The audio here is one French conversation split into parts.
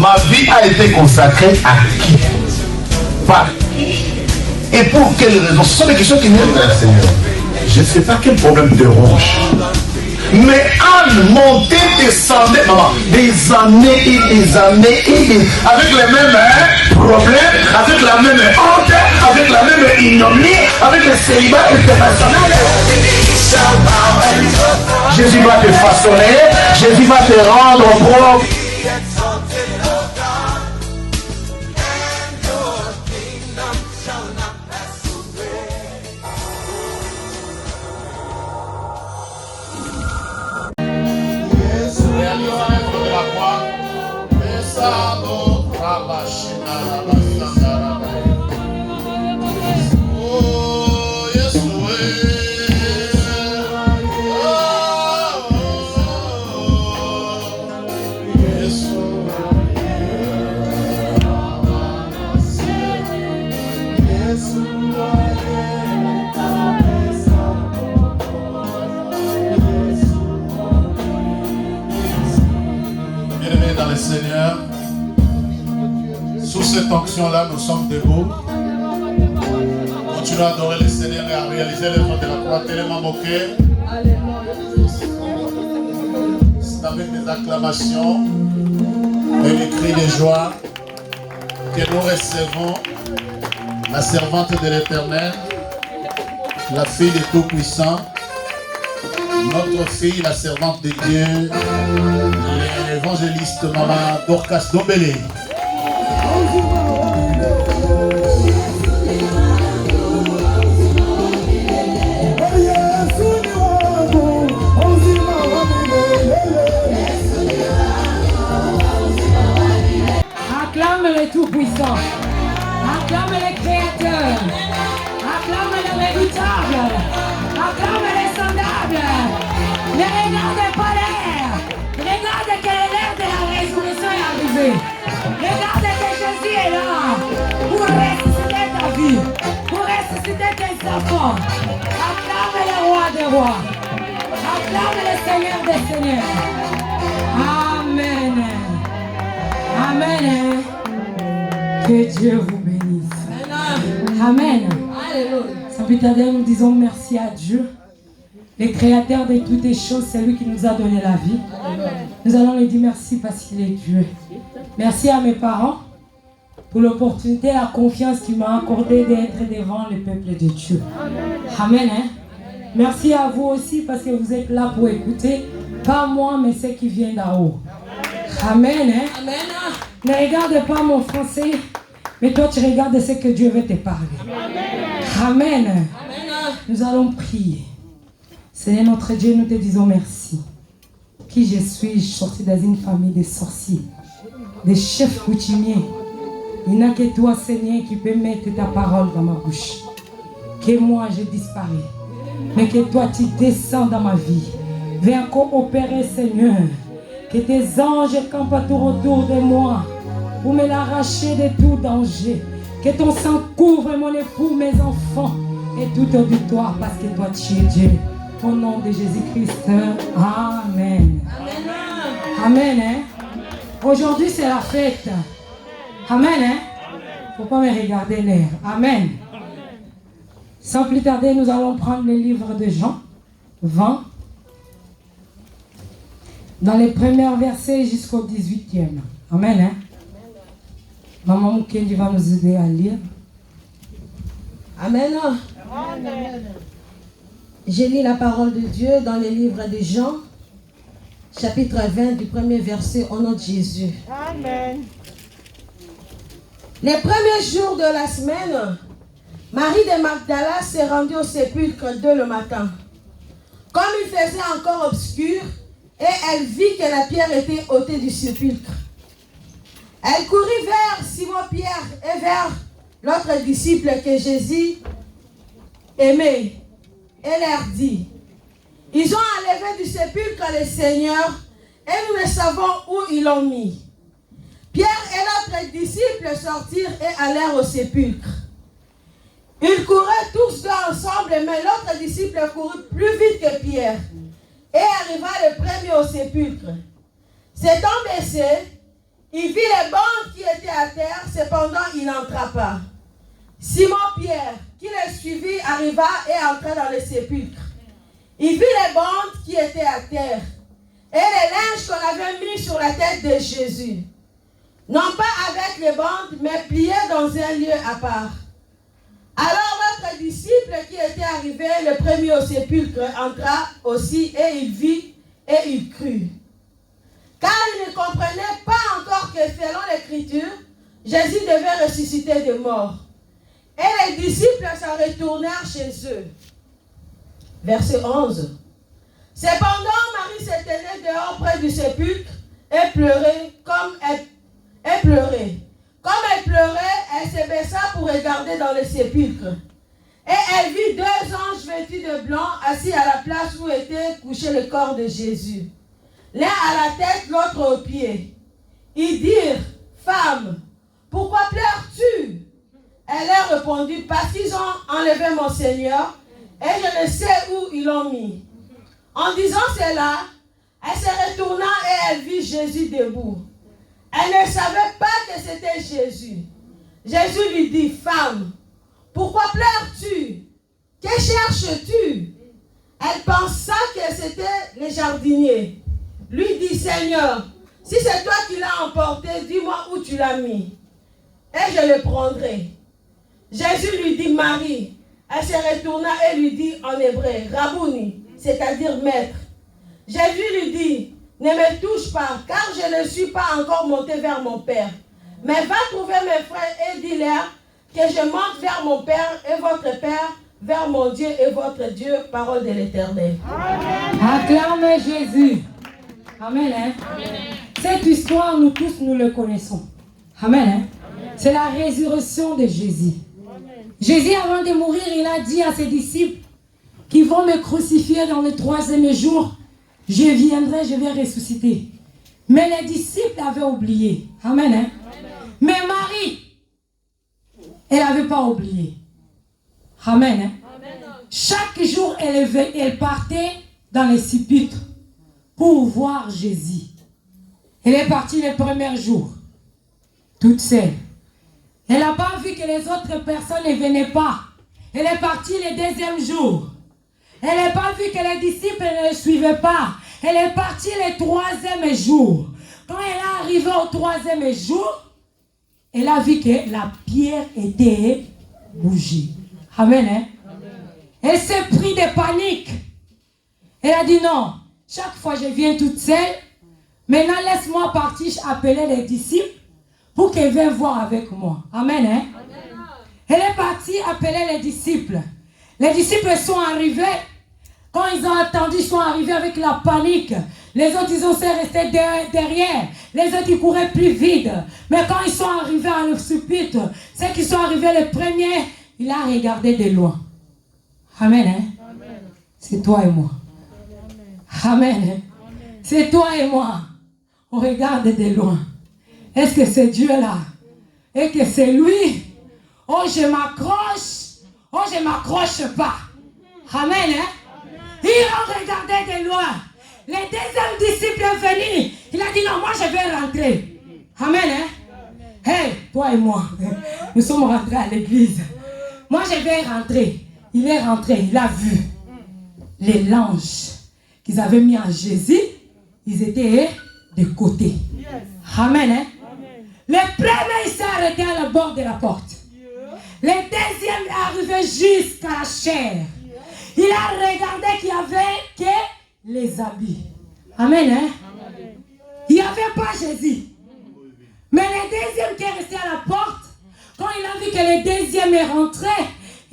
Ma vie a été consacrée à qui? Par qui? Et pour quelles raisons? Ce sont des questions qui viennent vers le Seigneur. Je ne sais pas quel problème te ronge. Mais Anne montait, descendait, maman, des années et des années et des... avec les mêmes problèmes, avec la même honte, avec la même ignominie, avec le célibat international. Jésus va te façonner, Jésus va te rendre propre. Seigneur, sous cette onction-là, nous sommes debout. Continuons à adorer le Seigneur et à réaliser l'œuvre de la croix tellement moquée. C'est avec des acclamations et des cris de joie que nous recevons la servante de l'Éternel, la fille du Tout-Puissant, notre fille, la servante de Dieu, l'évangéliste Maman Dorcas Dombélé. Acclame le Tout-Puissant, acclame le Créateur, acclame le Redoutable, acclame le Sondable. Ne regarde pas l'air, regarde que l'heure de la résurrection est arrivée. Regarde que Jésus est là pour ressusciter ta vie, pour ressusciter tes enfants. Acclame le roi des rois, acclame le Seigneur des seigneurs. Amen. Amen. Que Dieu vous bénisse. Amen. Sans plus tarder, nous disons merci à Dieu, le créateur de toutes les choses, c'est lui qui nous a donné la vie. Nous allons lui dire merci parce qu'il est Dieu. Merci à mes parents pour l'opportunité et la confiance qu'il m'a accordée d'être devant le peuple de Dieu. Amen. Merci à vous aussi parce que vous êtes là pour écouter, pas moi, mais ceux qui viennent d'en haut. Amen. Ne regarde pas mon français, mais toi tu regardes ce que Dieu veut te parler. Amen. Nous allons prier. Seigneur notre Dieu, nous te disons merci. Qui je suis sorti dans une famille de sorciers, de chefs coutumiers. Il n'y a que toi, Seigneur, qui peut mettre ta parole dans ma bouche. Que moi, je disparais. Mais que toi, tu descends dans ma vie. Viens coopérer, Seigneur. Que tes anges campent tout autour de moi pour me l'arracher de tout danger. Que ton sang couvre mon époux, mes enfants et tout auditoire parce que toi, tu es Dieu. Au nom de Jésus-Christ. Amen. Amen. Aujourd'hui, c'est la fête. Amen. Faut pas me regarder l'air. Amen. Sans plus tarder, nous allons prendre le livre de Jean 20. Dans les premiers versets jusqu'au 18e. Amen. Maman Moukendi va nous aider à lire. Amen. Je lis la parole de Dieu dans le livre de Jean, chapitre 20, du premier verset, au nom de Jésus. Amen. Les premiers jours de la semaine, Marie de Magdala s'est rendue au sépulcre dès le matin. Comme il faisait encore obscur, et elle vit que la pierre était ôtée du sépulcre. Elle courut vers Simon-Pierre et vers l'autre disciple que Jésus aimait. Et leur dit, ils ont enlevé du sépulcre le Seigneur et nous ne savons où ils l'ont mis. Pierre et l'autre disciple sortirent et allèrent au sépulcre. Ils couraient tous deux ensemble, mais l'autre disciple courut plus vite que Pierre et arriva le premier au sépulcre. S'étant baissé, Il vit les bandes qui étaient à terre, cependant il n'entra pas. Simon-Pierre, qui le suivit, arriva et entra dans le sépulcre. Il vit les bandes qui étaient à terre et les linges qu'on avait mis sur la tête de Jésus. Non pas avec les bandes, mais pliés dans un lieu à part. Alors notre disciple qui était arrivé le premier au sépulcre entra aussi et il vit et il crut. Car il ne comprenait pas encore que selon l'Écriture, Jésus devait ressusciter des morts. Et les disciples s'en retournèrent chez eux. Verset 11. Cependant, Marie se tenait dehors près du sépulcre et pleurait comme elle pleurait. Comme elle pleurait, elle se baissa pour regarder dans le sépulcre. Et elle vit 2 anges vêtus de blanc assis à la place où était couché le corps de Jésus. L'un à la tête, l'autre aux pieds. Ils dirent, « Femme, pourquoi pleures-tu » Elle leur répondit, « Parce qu'ils ont enlevé mon Seigneur et je ne sais où ils l'ont mis. » En disant cela, elle se retourna et elle vit Jésus debout. Elle ne savait pas que c'était Jésus. Jésus lui dit, « Femme, pourquoi pleures-tu? Que cherches-tu » Elle pensa que c'était les jardiniers. Lui dit, « Seigneur, si c'est toi qui l'as emporté, dis-moi où tu l'as mis, et je le prendrai. » Jésus lui dit, « Marie. » Elle se retourna et lui dit en hébreu, « Rabouni », c'est-à-dire maître. Jésus lui dit, « Ne me touche pas, car je ne suis pas encore monté vers mon Père. Mais va trouver mes frères et dis-leur que je monte vers mon Père et votre Père, vers mon Dieu et votre Dieu, parole de l'Éternel. » Acclame Jésus. Amen. Hein? Amen. Cette histoire, nous tous, nous le connaissons. Amen. Hein? Amen. C'est la résurrection de Jésus. Amen. Jésus, avant de mourir, il a dit à ses disciples qui vont me crucifier dans le 3e jour. Je viendrai, je vais ressusciter. Mais les disciples avaient oublié. Amen. Hein? Amen. Mais Marie, elle n'avait pas oublié. Amen. Hein? Amen. Chaque jour, elle partait dans les sépulcres pour voir Jésus. Elle est partie le premier jour, toute seule. Elle n'a pas vu que les autres personnes ne venaient pas. Elle est partie le 2e jour. Elle n'a pas vu que les disciples ne le suivaient pas. Elle est partie le 3e jour. Quand elle est arrivée au 3e jour, elle a vu que la pierre était bougée. Amen. Hein? Amen. Elle s'est pris de panique. Elle a dit non. Chaque fois, je viens toute seule. Maintenant, laisse-moi partir appeler les disciples pour qu'ils viennent voir avec moi. Amen. Hein? Amen. Elle est partie appeler les disciples. Les disciples sont arrivés. Quand ils ont attendu, ils sont arrivés avec la panique. Les autres, ils ont resté derrière. Les autres, ils couraient plus vite. Mais quand ils sont arrivés à le sépulcre, ceux qui sont arrivés les premiers, il a regardé de loin. Amen. Hein? Amen. C'est toi et moi. Amen. Amen. C'est toi et moi. On regarde de loin. Est-ce que c'est Dieu là? Et que c'est lui? Oh, je m'accroche. Oh, je m'accroche pas. Amen. Hein? Ils ont regardé de loin. Le 2e disciple est venu. Il a dit non, moi je vais rentrer. Amen. Hein? Hey, toi et moi, nous sommes rentrés à l'église. Moi je vais rentrer. Il est rentré, il a vu les langes qu'ils avaient mis en Jésus, ils étaient de côté. Amen. Hein? Le premier, il s'est arrêté à la bord de la porte. Le 2e est arrivé jusqu'à la chair. Il a regardé qu'il n'y avait que les habits. Amen. Hein? Il n'y avait pas Jésus. Mais le 2e qui est resté à la porte, quand il a vu que le 2e est rentré,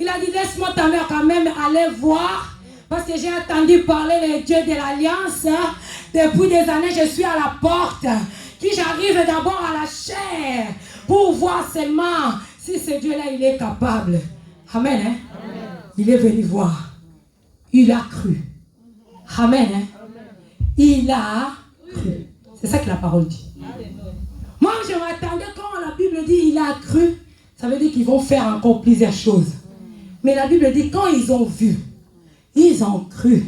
il a dit laisse-moi ta mère quand même aller voir. Parce que j'ai entendu parler le Dieu de l'Alliance. Depuis des années, je suis à la porte. Qui j'arrive d'abord à la chair pour voir seulement si ce Dieu-là, il est capable. Amen. Hein? Amen. Il est venu voir. Il a cru. Amen. Hein? Il a cru. C'est ça que la parole dit. Moi, je m'attendais quand la Bible dit il a cru. Ça veut dire qu'ils vont faire encore plusieurs choses. Mais la Bible dit quand ils ont vu. Ils ont cru,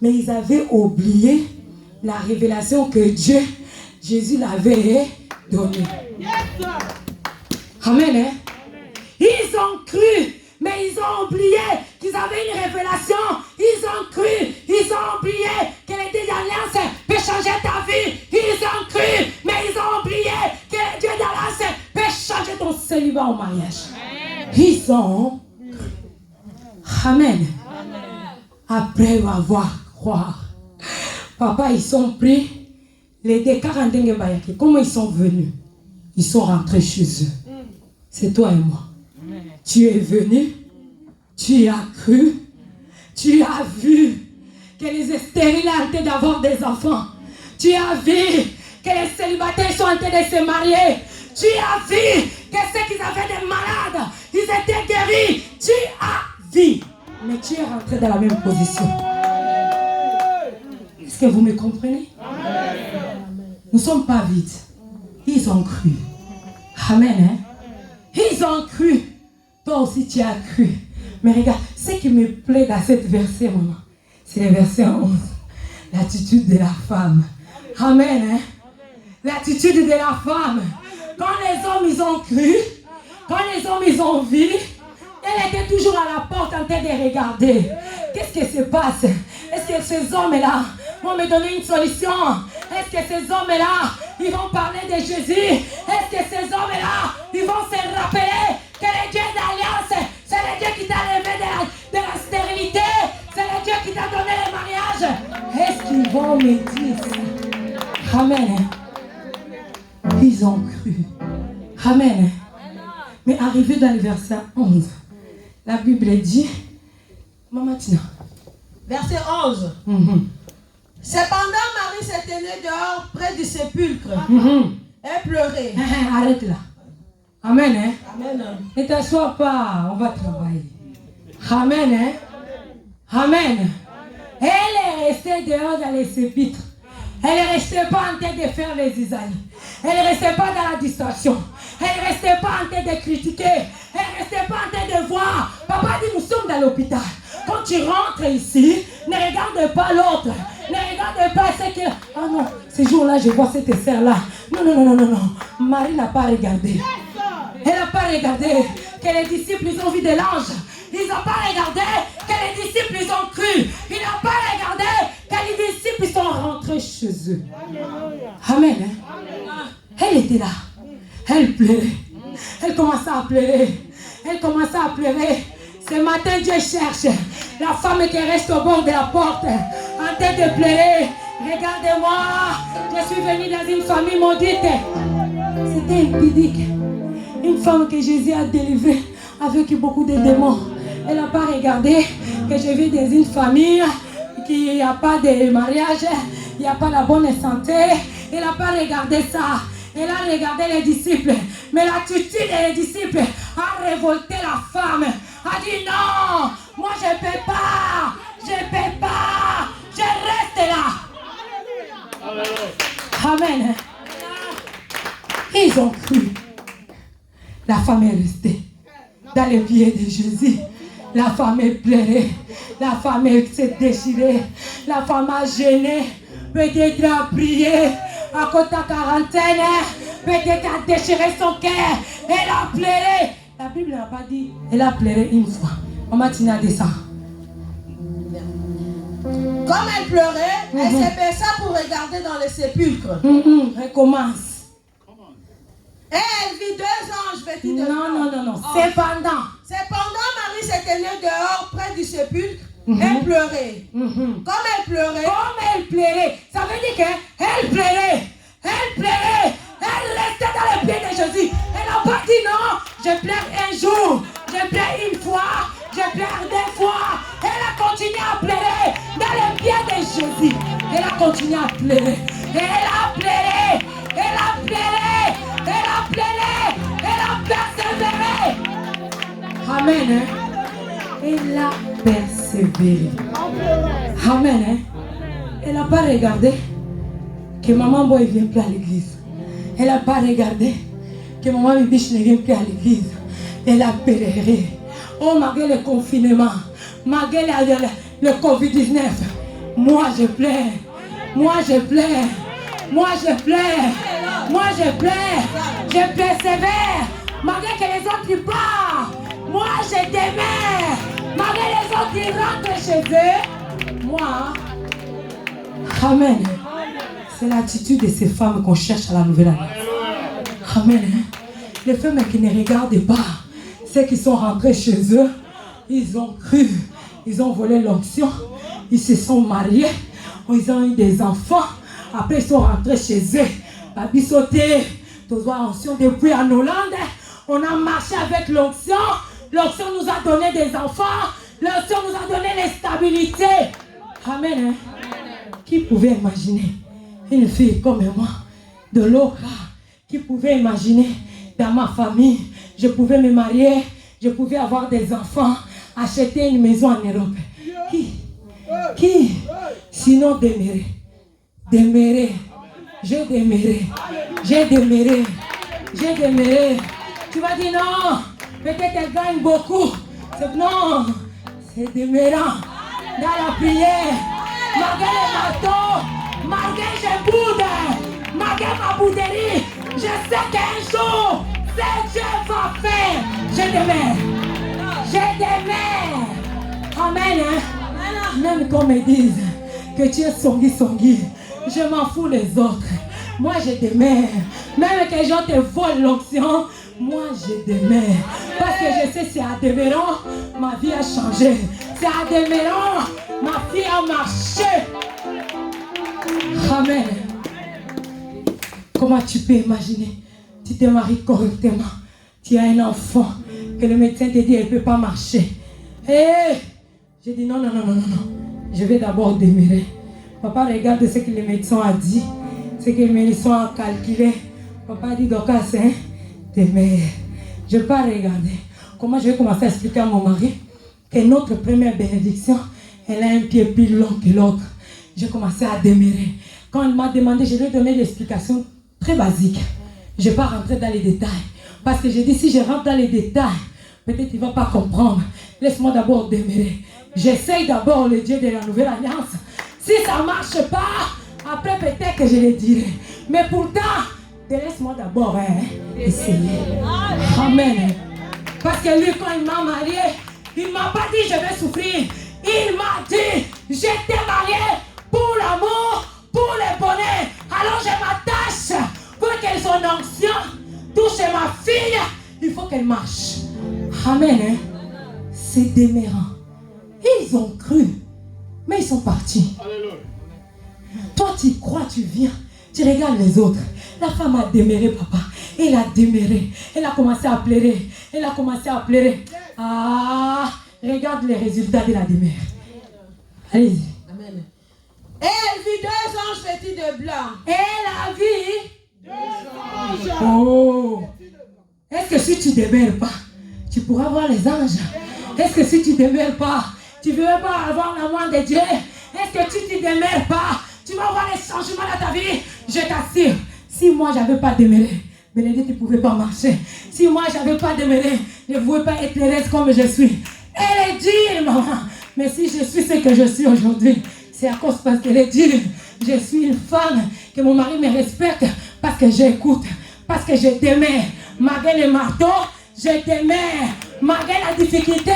mais ils avaient oublié la révélation que Jésus l'avait donné. Amen. Hein? Ils ont cru, mais ils ont oublié qu'ils avaient une révélation. Ils ont cru, ils ont oublié que les deux alliances peuvent changer ta vie. Ils ont cru, mais ils ont oublié que les deux alliances peuvent changer ton célibat au mariage. Ils ont cru. Amen. Après avoir croire. Papa, ils sont pris. Les décarandingues bayaki. Comment ils sont venus? Ils sont rentrés chez eux. C'est toi et moi. Tu es venu, tu as cru, tu as vu que les stériles sont en train d'avoir des enfants. Tu as vu que les célibataires sont en train de se marier. Tu as vu que ceux qui avaient des malades, ils étaient guéris. Tu as vu. Mais tu es rentré dans la même position. Est-ce que vous me comprenez? Nous ne sommes pas vides. Ils ont cru. Amen. Hein? Ils ont cru. Toi aussi tu as cru. Mais regarde, ce qui me plaît dans cette verset, maman, c'est le verset 11. L'attitude de la femme. Amen. Hein? L'attitude de la femme. Quand les hommes ils ont cru, quand les hommes ils ont vu, elle était toujours à la porte en train de regarder. Qu'est-ce qui se passe? Est-ce que ces hommes-là vont me donner une solution? Est-ce que ces hommes-là, ils vont parler de Jésus? Est-ce que ces hommes-là, ils vont se rappeler que le Dieu d'alliance, c'est le Dieu qui t'a levé de la stérilité, c'est le Dieu qui t'a donné le mariage? Est-ce qu'ils vont me dire ça? Amen. Ils ont cru. Amen. Mais arrivé dans le verset 11, la Bible dit, Maman Tina. Verset 11. Cependant, Marie s'est tenue dehors près du sépulcre. Elle pleurait. Arrête là. Amen. Hein? Amen. Ne t'assois pas, on va travailler. Amen. Hein? Amen. Elle est restée dehors dans les sépulcres. Elle ne restait pas en train de faire les isaïes. Elle ne restait pas dans la distraction. Elle ne restait pas en train de critiquer. Elle ne restait pas en train de voir. Papa dit, nous sommes dans l'hôpital. Quand tu rentres ici, ne regarde pas l'autre. Ne regarde pas ce que... Ah non, ce jour-là, je vois cette sœur-là. Non. Marie n'a pas regardé. Elle n'a pas regardé que les disciples ils ont vu de l'ange. Ils n'ont pas regardé que les disciples ils ont cru. Ils n'ont pas regardé que les disciples ils sont rentrés chez eux. Amen. Hein? Elle était là. Elle pleurait. Elle commençait à pleurer. Elle commençait à pleurer. Ce matin, Dieu cherche la femme qui reste au bord de la porte en train de pleurer. Regardez-moi, je suis venue dans une famille maudite. C'était impudique. Une femme que Jésus a délivrée avec beaucoup de démons. Elle n'a pas regardé que je vis dans une famille qui n'y a pas de mariage, il n'y a pas la bonne santé. Elle n'a pas regardé ça. Elle a regardé les disciples. Mais l'attitude des disciples a révolté la femme. A dit non, moi je ne peux pas. Je ne peux pas. Je reste là. Amen. Ils ont cru. La femme est restée dans les pieds de Jésus. La femme est pleurée. La femme s'est déchirée. La femme a gêné. Peut-être a prié. À côté de la quarantaine, peut-être a déchiré son cœur. Elle a pleuré. La Bible n'a pas dit. Elle a pleuré une fois. Maman Tina descend. Comme elle pleurait, elle s'est baissée pour regarder dans le sépulcre. Elle commence. Et elle vit 2 anges vêtus de blanc. Non. Cependant, Marie s'est tenue dehors près du sépulcre. Elle pleurait. Comme elle pleurait. Ça veut dire qu'elle pleurait. Elle restait dans les pieds de Jésus. Elle n'a pas dit non, je pleure un jour, je pleure une fois, je pleure 2 fois. Elle a continué à pleurer dans les pieds de Jésus. Elle a continué à pleurer. Elle a pleuré. Elle a persévéré. Amen. Hein? Elle a persévéré. Amen. Hein? Elle n'a pas regardé que maman Boy ne vient plus à l'église. Elle n'a pas regardé que maman Bibiche ne vient plus à l'église. Elle a pleuré. Oh, malgré le confinement, malgré le Covid-19, moi je pleure. Moi, je plaire, je persévère. Malgré que les autres y partent, moi, je demeure. Malgré les autres qui rentrent chez eux, moi. Amen. C'est l'attitude de ces femmes qu'on cherche à la nouvelle alliance. Amen. Les femmes qui ne regardent pas, ceux qui sont rentrés chez eux, ils ont cru, ils ont volé l'onction, ils se sont mariés, ils ont eu des enfants, après ils sont rentrés chez eux. La bisoté, tu vois, onction depuis en Hollande, on a marché avec l'onction, l'onction nous a donné des enfants, l'onction nous a donné la stabilité. Amen. Qui pouvait imaginer une fille comme moi, de l'Oka, qui pouvait imaginer dans ma famille, je pouvais me marier, je pouvais avoir des enfants, acheter une maison en Europe. Qui sinon demeurer. J'ai demeuré. Tu vas dire non, peut-être qu'elle gagne beaucoup. Non, c'est demeurant dans la prière. Malgré les marteaux, malgré je boude, malgré ma bouderie, je sais qu'un jour, c'est Dieu va faire. Je demeure. Amen. Hein? Même qu'on me dise que tu es songi, je m'en fous les autres. Moi je demeure. Même que les gens te volent l'onction, moi je demeure. Parce que je sais c'est à demeurant, ma vie a changé. C'est à demeurant, ma vie a marché. Amen. Comment tu peux imaginer? Tu te maries correctement. Tu as un enfant que le médecin te dit elle ne peut pas marcher. Hey! J'ai dit non. Je vais d'abord demeurer. Papa regarde ce que le médecin a dit. Ce que le médecin a calculé. Papa a dit donc c'est demeure. Je ne vais pas regarder. Comment je vais commencer à expliquer à mon mari que notre première bénédiction, elle a un pied plus long que l'autre. J'ai commencé à demeurer. Quand il m'a demandé, je lui ai donné l'explication très basique. Je ne vais pas rentrer dans les détails. Parce que j'ai dit, si je rentre dans les détails, peut-être il ne va pas comprendre. Laisse-moi d'abord demeurer. J'essaye d'abord le Dieu de la Nouvelle Alliance. Si ça ne marche pas, après peut-être que je le dirai. Mais pourtant, laisse-moi d'abord essayer. Amen. Parce que lui, quand il m'a marié, il ne m'a pas dit je vais souffrir. Il m'a dit, je t'ai marié pour l'amour, pour le bonheur. Alors je m'attache pour que son onction touche ma fille. Il faut qu'elle marche. Amen. Hein? C'est demeurant. Ils ont cru, mais ils sont partis. Alléluia. Toi, tu crois, tu viens, tu regardes les autres. La femme a demeuré, papa. Elle a demeuré. Elle a commencé à pleurer. Ah, regarde les résultats de la demeure. Allez-y. Amen. Et elle vit 2 anges vêtus de blanc. Elle a vu 2 anges. Oh. Est-ce que si tu ne demeures pas, tu pourras voir les anges? Est-ce que si tu ne demeures pas, tu ne veux pas avoir l'amour de Dieu? Est-ce que tu ne demeures pas, tu vas voir les changements dans ta vie? Je t'assure, si moi je n'avais pas demeuré, Bénédicte ne pouvait pas marcher. Si moi je n'avais pas demeuré, je ne pouvais pas être heureuse comme je suis. Elle est dure, maman. Mais si je suis ce que je suis aujourd'hui, c'est à cause parce qu'elle est dure. Je suis une femme, que mon mari me respecte parce que j'écoute, parce que je demeure. Malgré le marteau, je demeure. Malgré la difficulté,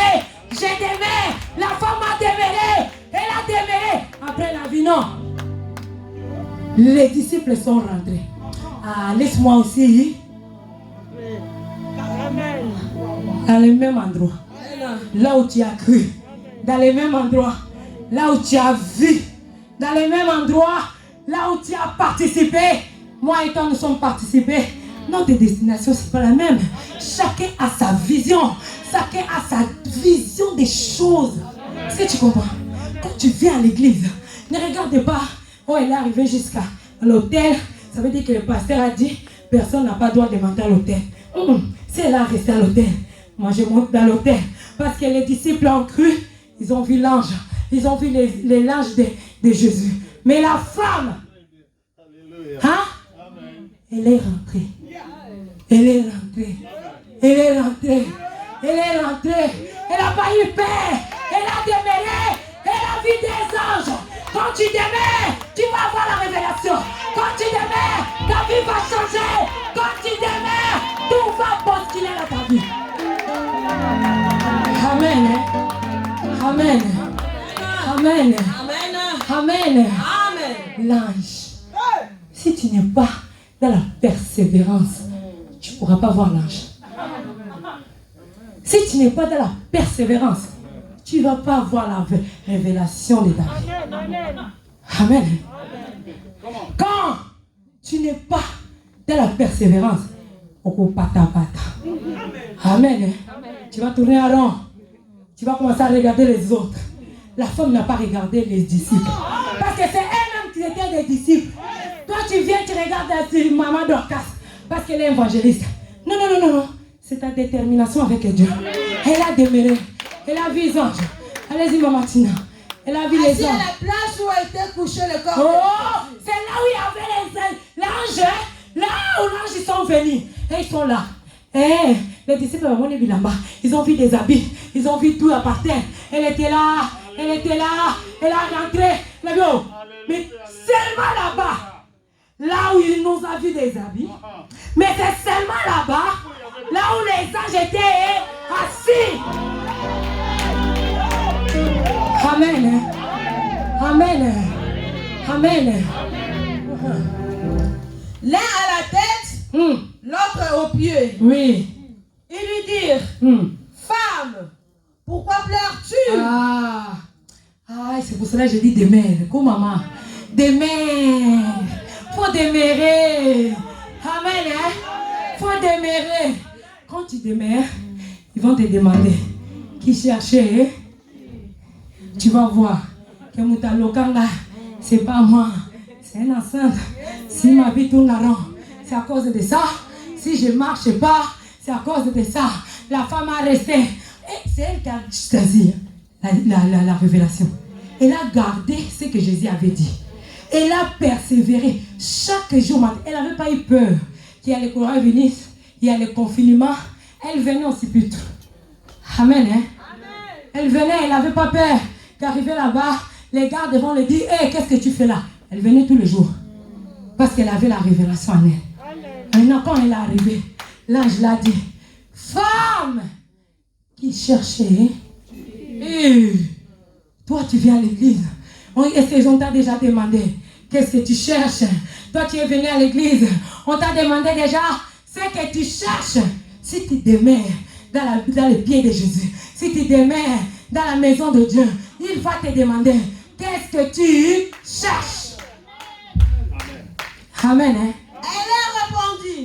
je demeure. La femme a demeuré. Elle a demeuré. Après la vie, non. Les disciples sont rentrés. Ah, laisse-moi aussi. Dans le même endroit. Là où tu as cru. Dans le même endroit. Là où tu as vu. Dans le même endroit. Là où tu as participé. Moi et toi, nous sommes participés. Notre destination, c'est pas la même. Chacun a sa vision. Chacun a sa vision des choses. Est-ce que tu comprends? Quand tu viens à l'église, ne regarde pas. Oh, elle est arrivée jusqu'à l'hôtel. Ça veut dire que le pasteur a dit, personne n'a pas le droit de monter à l'hôtel. Si elle a resté à l'hôtel, moi je monte dans l'hôtel. Parce que les disciples ont cru, ils ont vu l'ange. Ils ont vu les l'ange de Jésus. Mais la femme, hein? Elle est rentrée. Elle est rentrée. Elle est rentrée. Elle est rentrée. Elle n'a pas eu peur. Elle a demeuré. Elle a vu des anges. Quand tu demeures, tu vas avoir la révélation. Quand tu demeures, ta vie va changer. Quand tu demeures, tout va basculer dans ta vie. Amen. Amen. Amen. Amen. Amen. L'ange. Si tu n'es pas dans la persévérance, tu ne pourras pas voir l'ange. Si tu n'es pas dans la persévérance, tu ne vas pas voir la révélation de David. Amen. Quand tu n'es pas dans la persévérance, Amen. Tu vas tourner à rond. Tu vas commencer à regarder les autres. La femme n'a pas regardé les disciples. Parce que c'est elle-même qui était des disciples. Toi, tu viens, tu regardes maman Dorcas. Parce qu'elle est évangéliste. Non. C'est ta détermination avec Dieu. Elle a demeuré. Elle a vu les anges. Allez-y, maman Tina. Elle a vu les anges. C'est la place où a été couché le corps. Oh, c'est là où il y avait l'ange. Là où l'ange, ils sont venus. Et ils sont là. Les disciples ils ont vu des habits. Ils ont vu tout à par terre. Elle était là. Elle a rentré. Mais seulement là-bas. Là où il nous a vu des habits. Mais c'est seulement là-bas. Là où les anges étaient assis. Amen. L'un à la tête, l'autre aux pieds. Oui. Ils lui dirent, femme, pourquoi pleures-tu? C'est pour cela que je dis demeurer. Comme maman. Demeurer. Faut demeurer. Amen. Faut demeurer. Quand tu demeures, ils vont te demander qui cherchait. Tu vas voir que Moutalokanga, c'est pas moi. C'est un enceinte. Si ma vie tourne rond, c'est à cause de ça. Si je marche pas, c'est à cause de ça. La femme a resté. Et c'est elle qui a choisi la révélation. Elle a gardé ce que Jésus avait dit. Elle a persévéré chaque jour. Elle n'avait pas eu peur qu'il y a le coronavirus, il y a le confinement. Elle venait au sépulcre. Amen. Elle venait, elle n'avait pas peur qu'arriver là-bas, les gardes vont lui dire, qu'est-ce que tu fais là? Elle venait tous les jours. Parce qu'elle avait la révélation en elle. Maintenant, quand elle est arrivée, l'ange l'a dit, femme qui cherchait, toi tu viens à l'église. Est-ce que on t'a déjà demandé, qu'est-ce que tu cherches? Toi tu es venu à l'église, on t'a demandé déjà ce que tu cherches. Si tu demeures dans les pieds de Jésus, si tu demeures dans la maison de Dieu, il va te demander, qu'est-ce que tu cherches? Amen. Elle a répondu,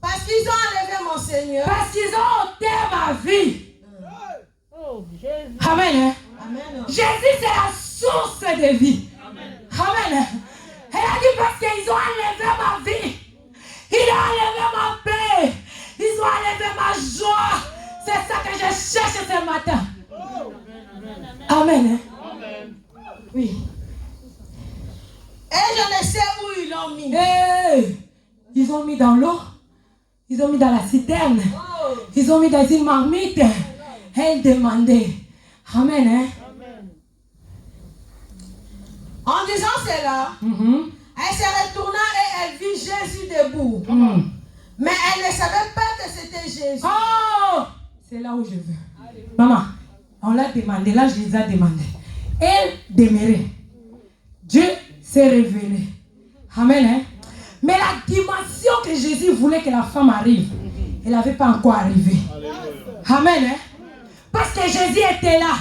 parce qu'ils ont enlevé mon Seigneur. Parce qu'ils ont ôté ma vie. Amen. Jésus, c'est la source de vie. Amen. Elle a dit parce qu'ils ont enlevé ma vie. Ils ont enlevé ma paix. Ils ont enlevé ma joie. C'est ça que je cherche ce matin. Amen. Oui. Et je ne sais où ils l'ont mis. Ils ont mis dans l'eau. Ils ont mis dans la citerne. Ils ont mis dans une marmite. Elle demandait. Amen. En disant cela, elle se retourna et elle vit Jésus debout. Mais elle ne savait pas que c'était Jésus. Oh! C'est là où je veux. Maman, on l'a demandé. Là, je les ai demandé. Elle demeurait. Dieu s'est révélé. Amen. Mais la dimension que Jésus voulait que la femme arrive, elle n'avait pas encore arrivé. Amen. Parce que Jésus était là.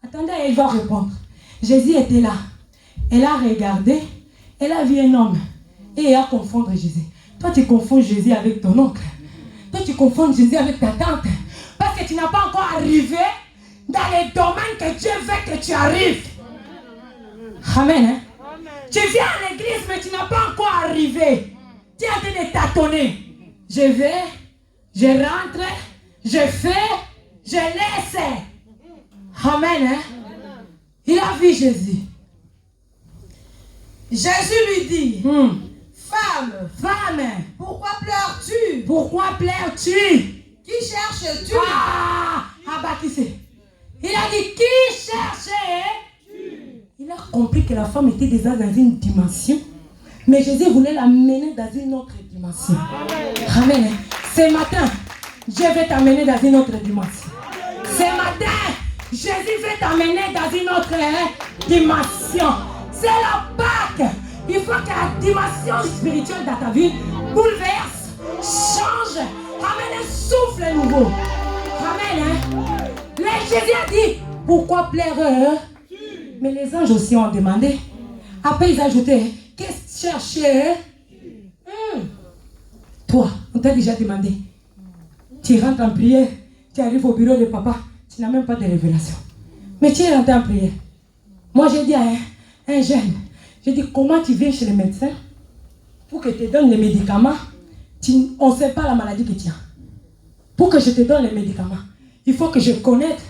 Attendez, elle va répondre. Jésus était là. Elle a regardé. Elle a vu un homme. Et elle a confondu Jésus. Toi, tu confonds Jésus avec ton oncle. Toi, tu confonds Jésus avec ta tante. Parce que tu n'as pas encore arrivé dans les domaines que Dieu veut que tu arrives. Amen. Tu viens à l'église, mais tu n'as pas encore arrivé. Tu es en train de tâtonner. Je vais, je rentre, je fais, je laisse. Amen. Il a vu Jésus. Jésus lui dit, femme, pourquoi pleures-tu? Pourquoi pleures-tu? Qui cherches-tu? Qui c'est? Il a dit, qui cherche? Il a compris que la femme était déjà dans une dimension Mais Jésus voulait l'amener dans une autre dimension. Amen. Ce matin, je vais t'amener dans une autre dimension. Ce matin, Jésus veut t'amener dans une autre dimension. C'est la Pâque. Il faut que la dimension spirituelle dans ta vie bouleverse, change, amène un souffle nouveau. Amen. Jésus a dit, pourquoi plaire eux? Mais les anges aussi ont demandé. Après, ils ajoutaient, qu'est-ce que tu cherches? Toi, on t'a déjà demandé. Tu rentres en prière, tu arrives au bureau de papa, tu n'as même pas de révélation. Mais tu es rentré en prière. Moi, j'ai dit à un jeune, j'ai dit, comment tu viens chez le médecin pour que je te donne les médicaments? On ne sait pas la maladie que tu as. Pour que je te donne les médicaments, il faut que je connaisse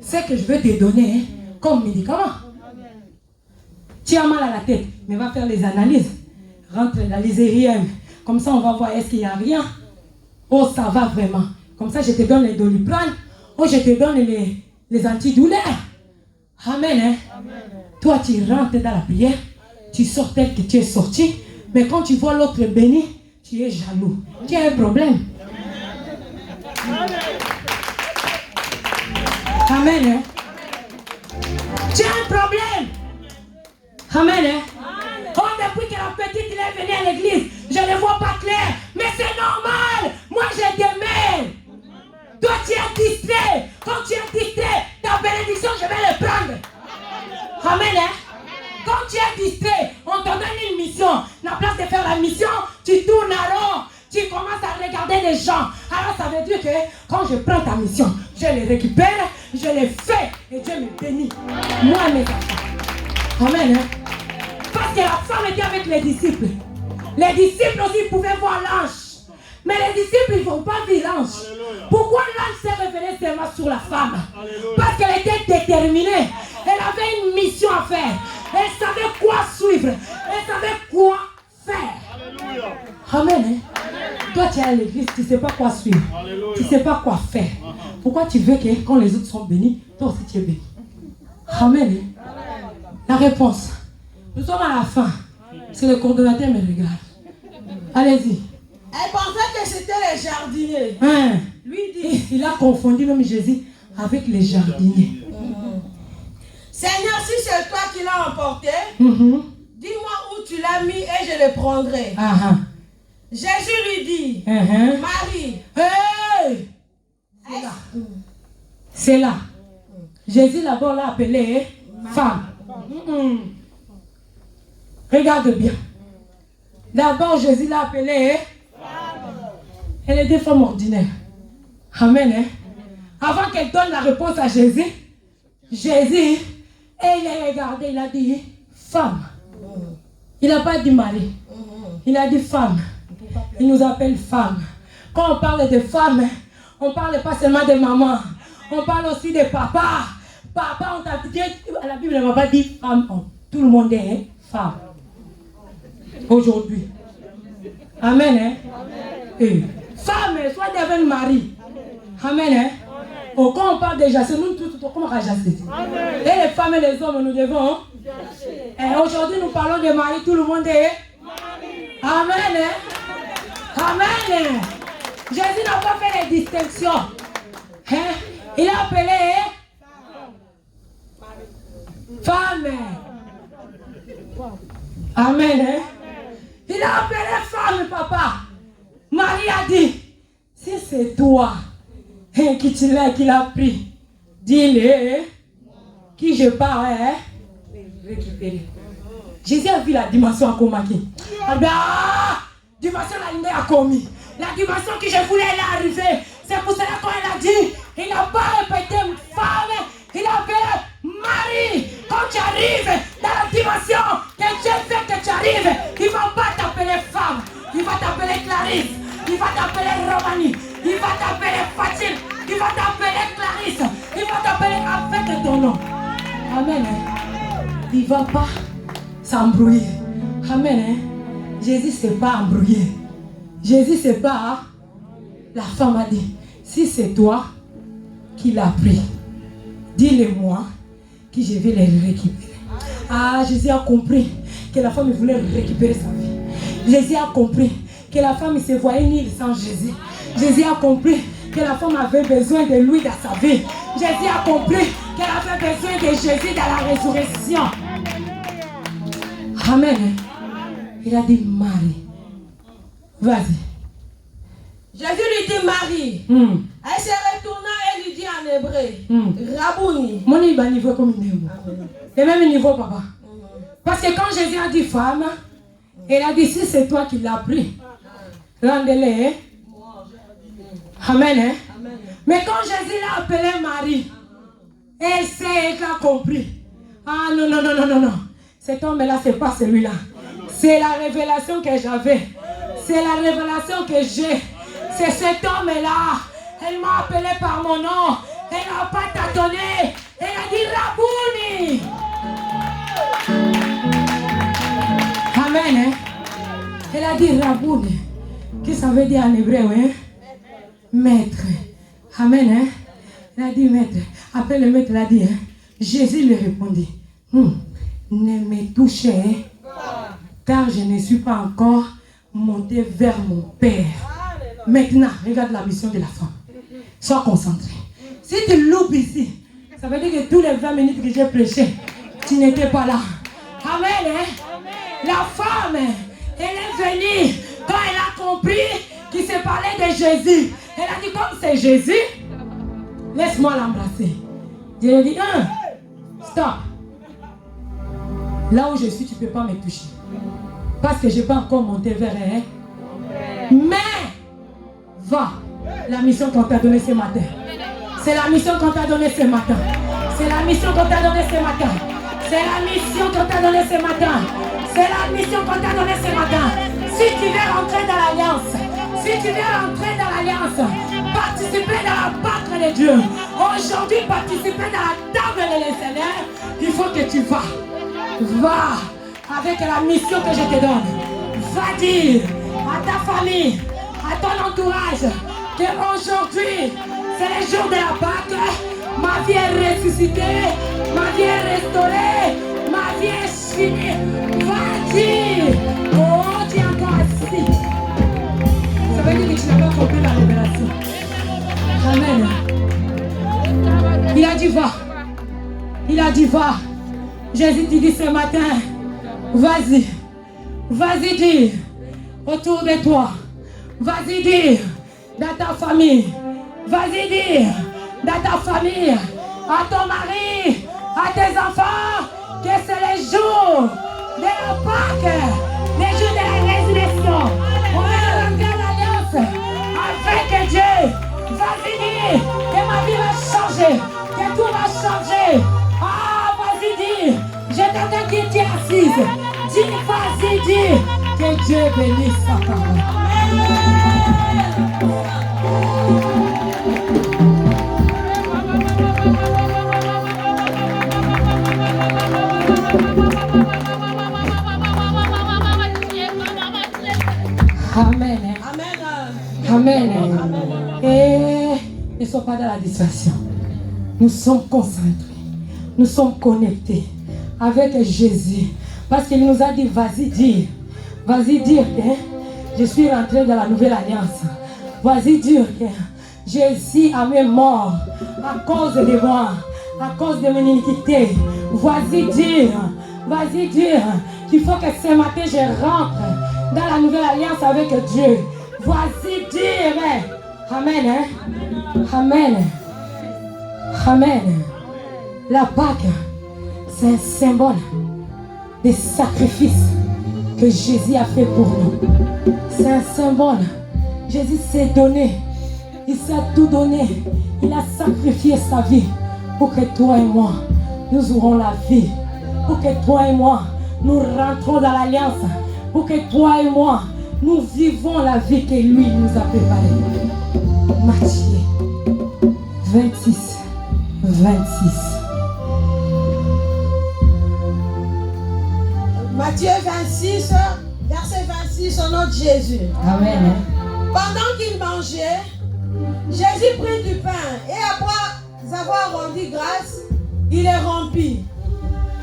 ce que je veux te donner comme médicament. Tu as mal à la tête, mais va faire les analyses. Rentre dans les IRM. Comme ça, on va voir est-ce qu'il n'y a rien. Oh, ça va vraiment. Comme ça, je te donne les Doliprane. Oh, je te donne les antidouleurs. Amen. Amen. Toi, tu rentres dans la prière. Tu sors tel que tu es sorti. Mais quand tu vois l'autre béni, tu es jaloux. Tu as un problème. Amen. Tu as un problème. Amen. Oh, depuis que la petite est venue à l'église, je ne vois pas clair. Mais c'est normal. Moi, j'ai des mails. Toi, tu es distrait. Quand tu es distrait, ta bénédiction, je vais le prendre. Amen. Quand tu es distrait, on te donne une mission. La place de faire la mission, tu tournes à rond. Tu commences à regarder les gens. Alors ça veut dire que quand je prends ta mission, je les récupère, je les fais et Dieu me bénit. Moi, mes enfants. Amen. Parce que la femme était avec les disciples. Les disciples aussi pouvaient voir l'ange. Mais les disciples, ils ne vont pas voir l'ange. Pourquoi l'ange s'est révélé seulement sur la femme? Parce qu'elle était déterminée. Elle avait une mission à faire. Elle savait quoi suivre. Elle savait quoi faire. Amen. Toi, tu es à l'église, tu ne sais pas quoi suivre. Tu ne sais pas quoi faire. Pourquoi tu veux que quand les autres sont bénis, toi aussi tu es béni? Amen. La réponse. Nous sommes à la fin. C'est le coordonnateur me regarde. Allez-y. Elle pensait que c'était les jardiniers. Lui dit, il a confondu même Jésus avec les jardiniers. Seigneur, si c'est toi qui l'as emporté, dis-moi où tu l'as mis et je le prendrai. Jésus lui dit, Marie. Hey! C'est là. C'est là. Jésus d'abord l'a appelée femme. Regarde bien. D'abord, Jésus l'a appelée femme. Elle était femme ordinaire. Amen. Avant qu'elle donne la réponse à Jésus, Jésus, il a regardé, il a dit femme. Il n'a pas dit Marie. Il a dit femme. Il nous appelle femme. Quand on parle de femme, on ne parle pas seulement de maman. On parle aussi de papa. Papa, on t'a dit, la Bible ne va pas dire femme. Tout le monde est femme. Aujourd'hui. Amen. Femme, soit devenue mari. Amen. Quand on parle de jasser, nous tous, comment on va jasser? Et les femmes et les hommes, nous devons. Et aujourd'hui, nous parlons de mari, tout le monde est. Amen. Amen. Jésus n'a pas fait les distinctions. Il a appelé femme. Amen. Il a appelé femme, papa. Marie a dit, si c'est toi qui l'a pris, dis-le, qui je pars récupérer. Jésus a vu la dimension à Komaki. Dimension la ligne a commis. La dimension que je voulais, elle est arrivée. C'est pour cela quand elle a dit, il n'a pas répété femme, il a appelé Marie. Quand tu arrives dans la dimension que Dieu fait que tu arrives, il ne va pas t'appeler femme, il va t'appeler Clarisse, il va t'appeler Romani, il va t'appeler Fatim, il va t'appeler Clarisse, il va t'appeler avec ton nom. Amen. Il ne va pas s'embrouiller. Amen. Jésus ne s'est pas embrouillé. Jésus ne s'est pas. La femme a dit, si c'est toi qui l'as pris, dis-le-moi que je vais les récupérer. Jésus a compris que la femme voulait récupérer sa vie. Jésus a compris que la femme ne se voyait nulle sans Jésus. Jésus a compris que la femme avait besoin de lui dans sa vie. Jésus a compris qu'elle avait besoin de Jésus dans la résurrection. Amen. Il a dit Marie. Vas-y. Jésus lui dit Marie. Elle se retourna et lui dit en hébreu, Rabouni. Mon niveau comme niveau. Le même niveau, papa. Parce que quand Jésus a dit femme, il a dit si c'est toi qui l'as pris, rendez-le. Amen. Mais quand Jésus l'a appelé Marie, elle a compris. Ah non, non, non, non, non, non. Cet homme-là, c'est pas celui-là. C'est la révélation que j'avais. C'est la révélation que j'ai. C'est cet homme-là. Elle m'a appelé par mon nom. Elle n'a pas tâtonné. Elle a dit Rabouni. Amen. Hein? Elle a dit Rabouni. Qu'est-ce que ça veut dire en hébreu? Hein? Maître. Amen. Hein? Elle a dit maître. Après le maître a dit, hein? Jésus lui répondit, ne me touchez car je ne suis pas encore monté vers mon Père. Maintenant, regarde la mission de la femme. Sois concentré. Si tu loupes ici, ça veut dire que tous les 20 minutes que j'ai prêché, tu n'étais pas là. Amen. Hein? La femme, elle est venue quand elle a compris qu'il se parlait de Jésus. Elle a dit, comme c'est Jésus, laisse-moi l'embrasser. Je lui ai dit, stop. Là où je suis, tu ne peux pas me toucher. Parce que je n'ai pas encore monté vers elle. Mais, va. La mission qu'on t'a donnée ce matin. C'est la mission qu'on t'a donnée ce matin. C'est la mission qu'on t'a donnée ce matin. C'est la mission qu'on t'a donnée ce matin. C'est la mission qu'on t'a donnée ce matin. Si tu veux rentrer dans l'alliance, si tu veux rentrer dans l'alliance, participer dans la Pâque de Dieu, aujourd'hui participer dans la table de Seigneur, il faut que tu vas. Va avec la mission que je te donne. Va dire à ta famille, à ton entourage, qu'aujourd'hui, c'est le jour de la Pâque. Ma vie est ressuscitée, ma vie est restaurée, ma vie est finie. Va dire, oh, tu es encore assis. Ça veut dire que tu n'as pas compris la révélation. Amen. Il a dit va. Il a dit va. Jésus te dit ce matin, vas-y. Vas-y dire autour de toi. Vas-y dire dans ta famille. Vas-y dire dans ta famille, à ton mari, à tes enfants, que c'est le jour de la Pâque, le jour de la résurrection. On va rentrer en alliance avec Dieu. Vas-y dire que ma vie va changer, que tout va changer. Ah, vas-y dire, je t'entends que tu es assise. Dis, vas-y dire, que Dieu bénisse sa parole. Amen. Amen. Amen. Et ne sois pas dans la distraction. Nous sommes concentrés. Nous sommes connectés avec Jésus. Parce qu'il nous a dit, vas-y dire. Vas-y dire que je suis rentré dans la nouvelle alliance. Vas-y dire que Jésus a mis mort à cause de moi, à cause de mon iniquité. Vas-y dire qu'il faut que ce matin je rentre dans la nouvelle alliance avec Dieu. Vas-y dire. Amen. Hein? Amen. Amen. La Pâque, c'est un symbole des sacrifices que Jésus a fait pour nous. C'est un symbole. Jésus s'est donné. Il s'est tout donné. Il a sacrifié sa vie pour que toi et moi, nous aurons la vie. Pour que toi et moi, nous rentrons dans l'alliance. Pour que toi et moi, nous vivons la vie que lui nous a préparée. Matthieu 26, 26. Matthieu 26, verset 26, au nom de Jésus. Amen. Pendant qu'il mangeait, Jésus prit du pain et après avoir rendu grâce, il les rompit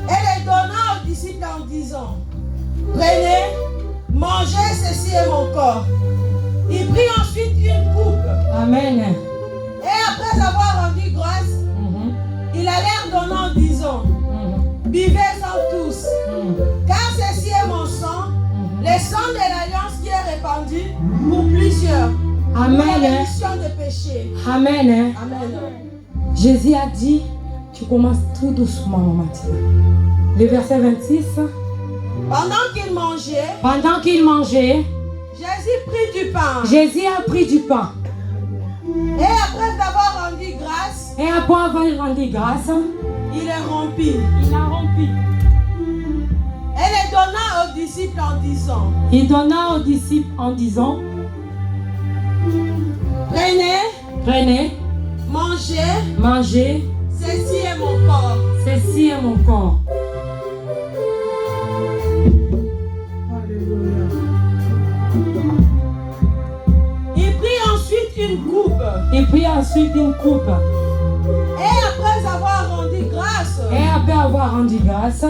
et les donna aux disciples en disant, prenez, Mangez, ceci est mon corps. Il prit ensuite une coupe. Amen. Et après avoir rendu grâce, il allait donnant en disant, buvez-en tous, car ceci est mon sang, le sang de l'alliance qui est répandu pour plusieurs. Amen. Pour la rémission des péchés. Amen. Amen. Jésus a dit, tu commences tout doucement maintenant. Le verset 26. Pendant qu'il mangeait, Jésus prit du pain. Jésus a pris du pain. Et après avoir rendu grâce, il le rompit. Il a rompu. Et le donna aux disciples en disant. Il donna aux disciples en disant. Prenez, mangez, ceci est mon corps. Ceci est mon corps. Alléluia. Il prit ensuite une coupe. Et après avoir rendu grâce,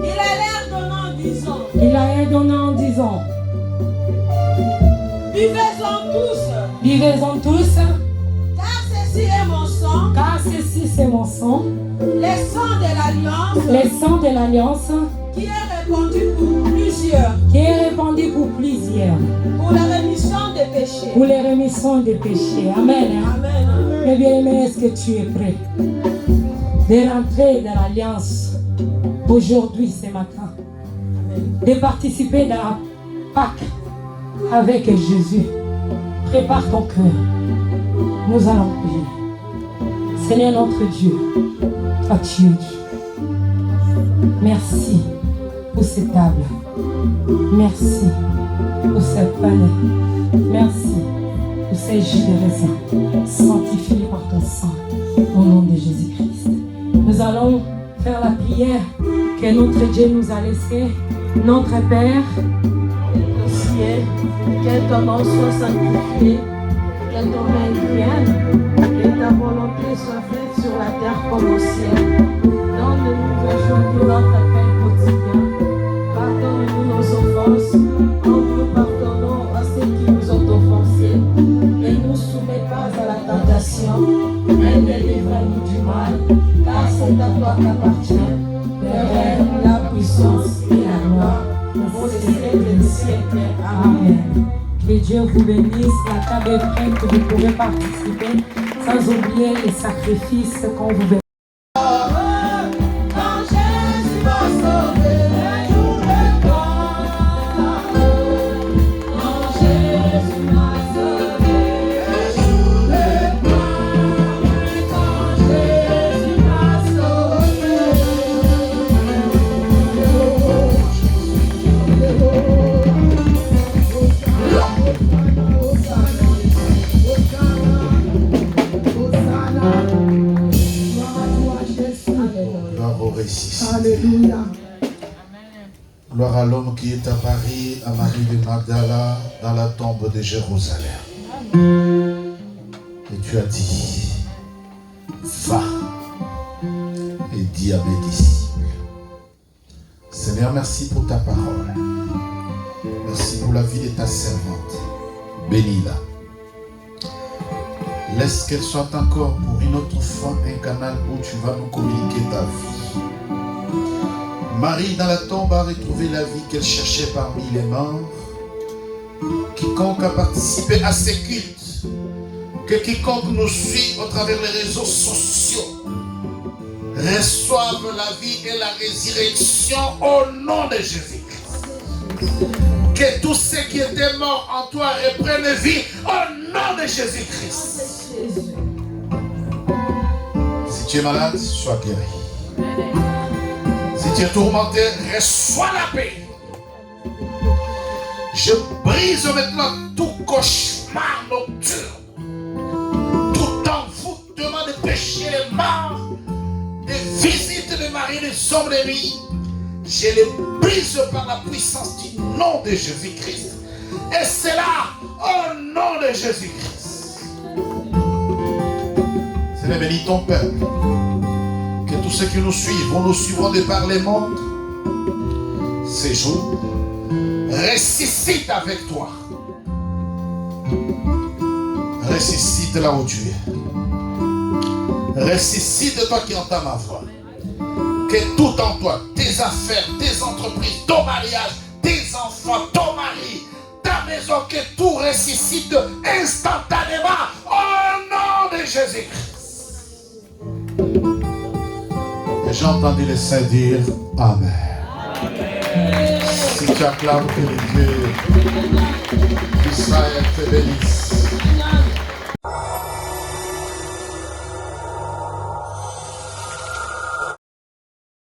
il allait donnant en disant. Buvez-en tous. Car ceci c'est mon sang. Le sang de l'alliance. Qui est répandu pour plusieurs. Pour la rémission des péchés. Amen. Mes bien-aimés, est-ce que tu es prêt de rentrer dans l'alliance aujourd'hui, ce matin? De participer dans la Pâque avec Jésus. Prépare ton cœur. Nous allons prier. Seigneur notre Dieu, toi tu es Dieu. Merci pour cette table. Merci pour cette panier. Merci pour ces jus de raisin sanctifiés par ton sang au nom de Jésus-Christ. Nous allons faire la prière que notre Dieu nous a laissée. Notre Père, que ton nom soit sanctifié, que ton règne vienne, que ta volonté soit faite sur la terre comme au ciel. Donne-nous aujourd'hui notre pain quotidien. Pardonne-nous nos offenses, comme nous pardonnons à ceux qui nous ont offensés. Ne nous soumets pas à la tentation, mais délivre-nous du mal, car c'est à toi qu'appartient le règne, la puissance et la gloire, pour les siècles des siècles. Amen. Que Dieu vous bénisse. La table est prête, vous pouvez participer sans oublier les sacrifices qu'on vous bénisse. Alléluia. Gloire à l'homme qui est apparu à Marie de Magdala dans la tombe de Jérusalem. Et tu as dit, va et dis à mes disciples. Seigneur, merci pour ta parole. Merci pour la vie de ta servante. Bénis-la. Laisse qu'elle soit encore pour une autre fois un canal où tu vas nous communiquer ta vie. Marie dans la tombe a retrouvé la vie qu'elle cherchait parmi les morts. Quiconque a participé à ces cultes, que quiconque nous suit au travers des réseaux sociaux, reçoive la vie et la résurrection au nom de Jésus-Christ. Que tous ceux qui étaient morts en toi reprennent vie au nom de Jésus-Christ. Si tu es malade, sois guéri. Si tu es tourmenté, reçois la paix. Je brise maintenant tout cauchemar nocturne, tout envoûtement de péché et mort, des visites de Marie, des hommes de nuit. Je les brise par la puissance du nom de Jésus-Christ. Et c'est là, au nom de Jésus-Christ. Seigneur, bénis ton peuple. Que tous ceux qui nous suivent, nous suivront de par les mondes. Ces jours, ressuscite avec toi. Ressuscite là où tu es. Ressuscite de toi qui entends ma voix. Que tout en toi, tes affaires, tes entreprises, ton mariage, tes enfants, ton mari, ta maison, que tout ressuscite instantanément au nom de Jésus-Christ. Et j'ai entendu les saints dire Amen. Si tu acclames que le Dieu d'Israël te bénisse.